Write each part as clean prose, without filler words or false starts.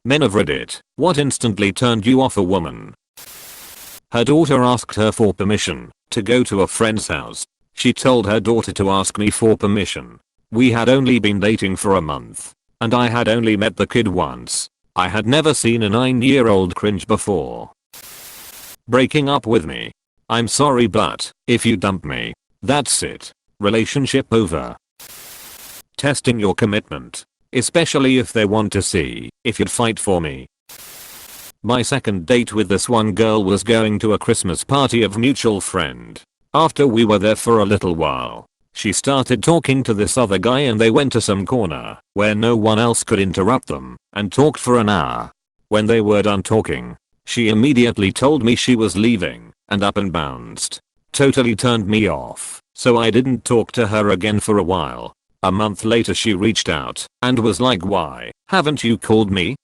Men of Reddit, what instantly turned you off a woman? Her daughter asked her for permission to go to a friend's house. She told her daughter to ask me for permission. We had only been dating for a month, and I had only met the kid once. I had never seen a 9-year-old cringe before. Breaking up with me. I'm sorry, but if you dump me, that's it. Relationship over. Testing your commitment, especially if they want to see if you'd fight for me. My second date with this one girl was going to a Christmas party of mutual friend. After we were there for a little while, she started talking to this other guy and they went to some corner where no one else could interrupt them and talked for an hour. When they were done talking, she immediately told me she was leaving and up and bounced. Totally turned me off, so I didn't talk to her again for a while. A month later she reached out and was like, "Why haven't you called me?"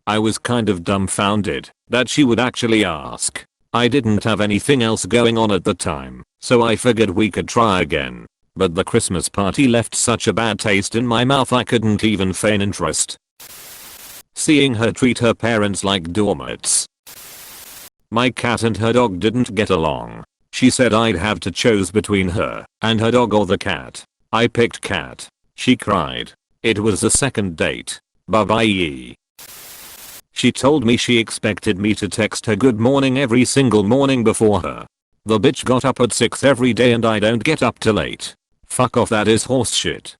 I was kind of dumbfounded that she would actually ask. I didn't have anything else going on at the time, so I figured we could try again. But the Christmas party left such a bad taste in my mouth I couldn't even feign interest. Seeing her treat her parents like doormats. My cat and her dog didn't get along. She said I'd have to choose between her and her dog or the cat. I picked cat. She cried. It was a second date. Bye bye. She told me she expected me to text her good morning every single morning before her. The bitch got up at 6 every day and I don't get up till 8. Fuck off, that is horseshit.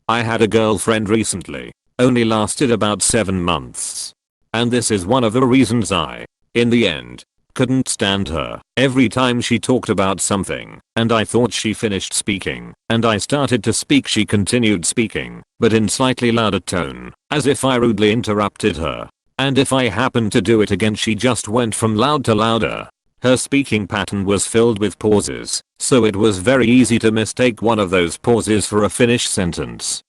I had a girlfriend recently. Only lasted about 7 months. And this is one of the reasons I, in the end, couldn't stand her. Every time she talked about something and I thought she finished speaking and I started to speak, she continued speaking, but in slightly louder tone, as if I rudely interrupted her. And if I happened to do it again, she just went from loud to louder. Her speaking pattern was filled with pauses, so it was very easy to mistake one of those pauses for a finished sentence.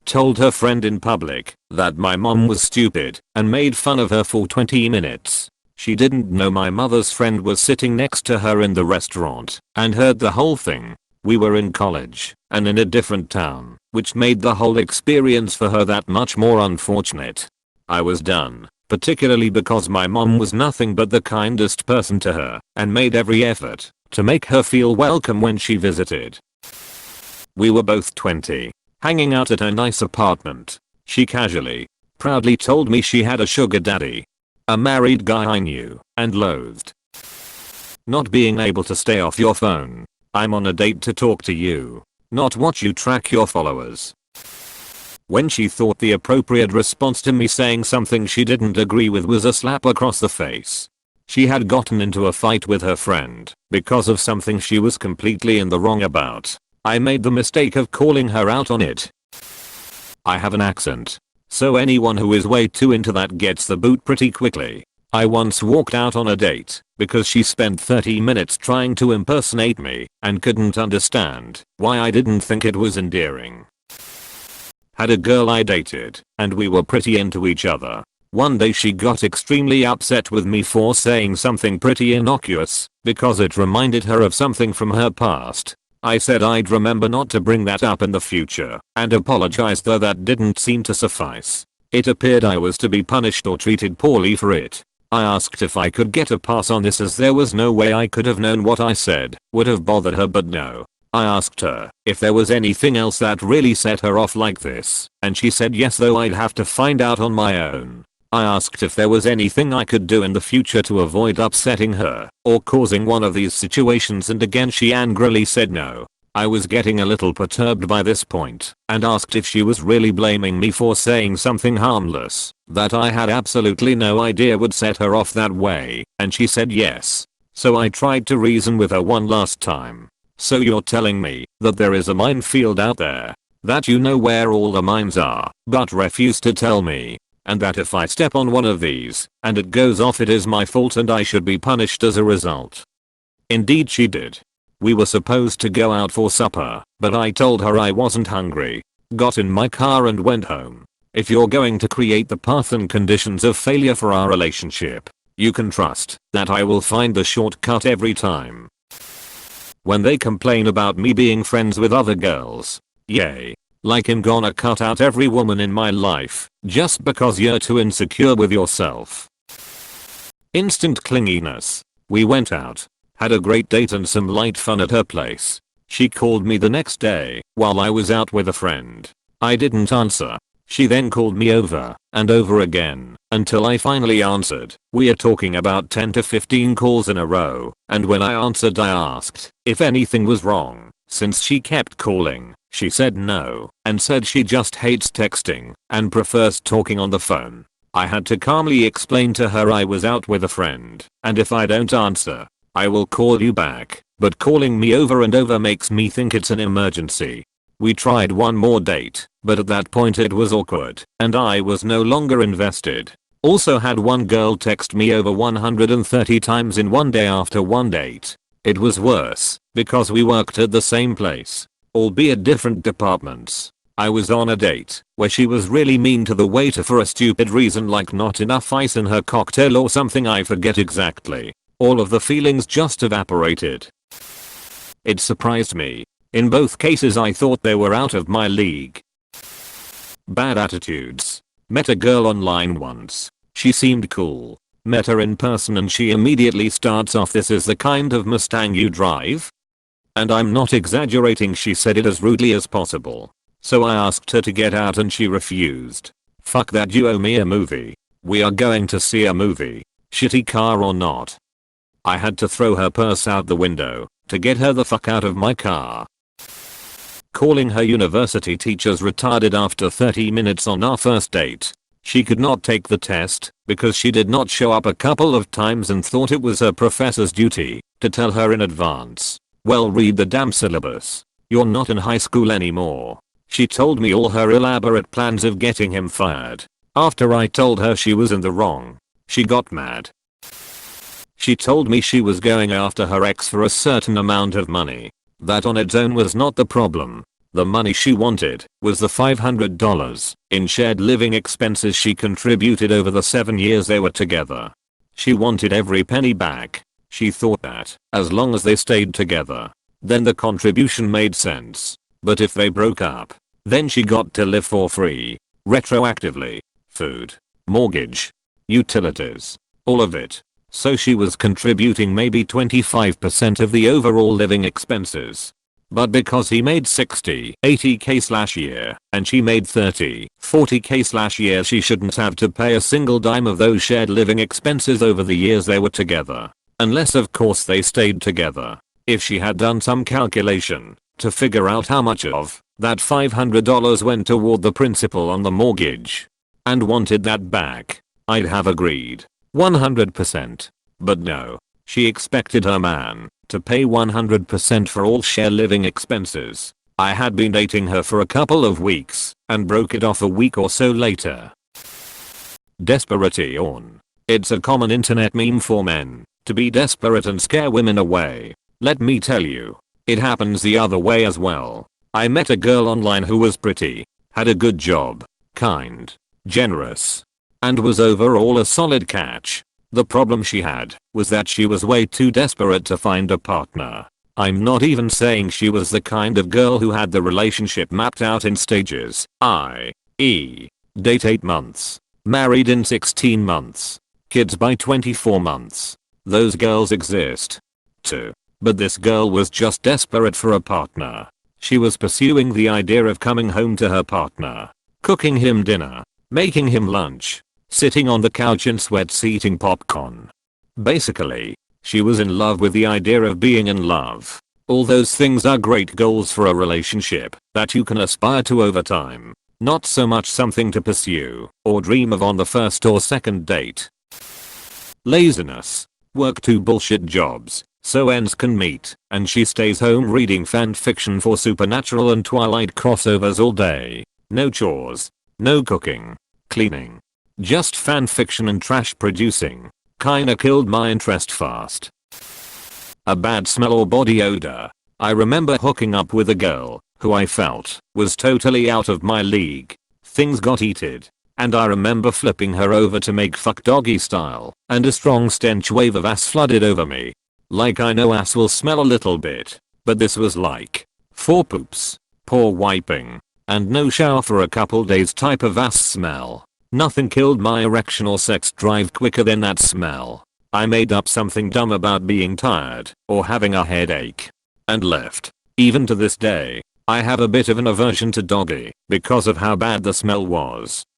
Told her friend in public that my mom was stupid and made fun of her for 20 minutes. She didn't know my mother's friend was sitting next to her in the restaurant and heard the whole thing. We were in college and in a different town, which made the whole experience for her that much more unfortunate. I was done, particularly because my mom was nothing but the kindest person to her and made every effort to make her feel welcome when she visited. We were both 20, hanging out at her nice apartment. She casually, proudly told me she had a sugar daddy. A married guy I knew and loathed. Not being able to stay off your phone. I'm on a date to talk to you, not watch you track your followers. When she thought the appropriate response to me saying something she didn't agree with was a slap across the face. She had gotten into a fight with her friend because of something she was completely in the wrong about. I made the mistake of calling her out on it. I have an accent, so anyone who is way too into that gets the boot pretty quickly. I once walked out on a date because she spent 30 minutes trying to impersonate me and couldn't understand why I didn't think it was endearing. Had a girl I dated and we were pretty into each other. One day she got extremely upset with me for saying something pretty innocuous because it reminded her of something from her past. I said I'd remember not to bring that up in the future and apologized, though that didn't seem to suffice. It appeared I was to be punished or treated poorly for it. I asked if I could get a pass on this as there was no way I could have known what I said would have bothered her, but no. I asked her if there was anything else that really set her off like this, and she said yes, though I'd have to find out on my own. I asked if there was anything I could do in the future to avoid upsetting her or causing one of these situations, and again she angrily said no. I was getting a little perturbed by this point and asked if she was really blaming me for saying something harmless that I had absolutely no idea would set her off that way, and she said yes. So I tried to reason with her one last time. So you're telling me that there is a minefield out there, that you know where all the mines are, but refuse to tell me, and that if I step on one of these and it goes off, it is my fault and I should be punished as a result. Indeed she did. We were supposed to go out for supper, but I told her I wasn't hungry, got in my car and went home. If you're going to create the path and conditions of failure for our relationship, you can trust that I will find the shortcut every time. When they complain about me being friends with other girls, yay. Like I'm gonna cut out every woman in my life just because you're too insecure with yourself. Instant clinginess. We went out, had a great date and some light fun at her place. She called me the next day while I was out with a friend. I didn't answer. She then called me over and over again until I finally answered. We are talking about 10 to 15 calls in a row, and when I answered I asked if anything was wrong. Since she kept calling, she said no and said she just hates texting and prefers talking on the phone. I had to calmly explain to her I was out with a friend and if I don't answer, I will call you back, but calling me over and over makes me think it's an emergency. We tried one more date, but at that point it was awkward and I was no longer invested. Also had one girl text me over 130 times in one day after one date. It was worse because we worked at the same place, albeit different departments. I was on a date where she was really mean to the waiter for a stupid reason like not enough ice in her cocktail or something, I forget exactly. All of the feelings just evaporated. It surprised me. In both cases I thought they were out of my league. Bad attitudes. Met a girl online once. She seemed cool. Met her in person and she immediately starts off, "This is the kind of Mustang you drive?" And I'm not exaggerating, she said it as rudely as possible. So I asked her to get out and she refused. "Fuck that, you owe me a movie. We are going to see a movie. Shitty car or not." I had to throw her purse out the window to get her the fuck out of my car. Calling her university teachers retarded after 30 minutes on our first date. She could not take the test because she did not show up a couple of times and thought it was her professor's duty to tell her in advance. Well, read the damn syllabus. You're not in high school anymore. She told me all her elaborate plans of getting him fired. After I told her she was in the wrong, she got mad. She told me she was going after her ex for a certain amount of money. That on its own was not the problem. The money she wanted was the $500 in shared living expenses she contributed over the 7 years they were together. She wanted every penny back. She thought that as long as they stayed together, then the contribution made sense. But if they broke up, then she got to live for free, retroactively. Food, mortgage, utilities, all of it. So she was contributing maybe 25% of the overall living expenses. But because he made 60, 80k/year and she made 30, 40k/year, she shouldn't have to pay a single dime of those shared living expenses over the years they were together. Unless of course they stayed together. If she had done some calculation to figure out how much of that $500 went toward the principal on the mortgage and wanted that back, I'd have agreed. 100%. But no. She expected her man to pay 100% for all share living expenses. I had been dating her for a couple of weeks and broke it off a week or so later. Desperate yawn. It's a common internet meme for men to be desperate and scare women away. Let me tell you, it happens the other way as well. I met a girl online who was pretty, had a good job, kind, generous, and was overall a solid catch. The problem she had was that she was way too desperate to find a partner. I'm not even saying she was the kind of girl who had the relationship mapped out in stages, i.e., date 8 months, married in 16 months, kids by 24 months. Those girls exist too. But this girl was just desperate for a partner. She was pursuing the idea of coming home to her partner, cooking him dinner, making him lunch, sitting on the couch in sweats eating popcorn. Basically, she was in love with the idea of being in love. All those things are great goals for a relationship that you can aspire to over time, not so much something to pursue or dream of on the first or second date. Laziness. Work 2 bullshit jobs so ends can meet, and she stays home reading fan fiction for Supernatural and Twilight crossovers all day. No chores, no cooking, cleaning. Just fan fiction and trash producing. Kinda killed my interest fast. A bad smell or body odor. I remember hooking up with a girl who I felt was totally out of my league. Things got heated, and I remember flipping her over to make fuck doggy style, and a strong stench wave of ass flooded over me. Like, I know ass will smell a little bit, but this was like 4 poops, poor wiping, And no shower for a couple days type of ass smell. Nothing killed my erection or sex drive quicker than that smell. I made up something dumb about being tired or having a headache and left. Even to this day, I have a bit of an aversion to doggy because of how bad the smell was.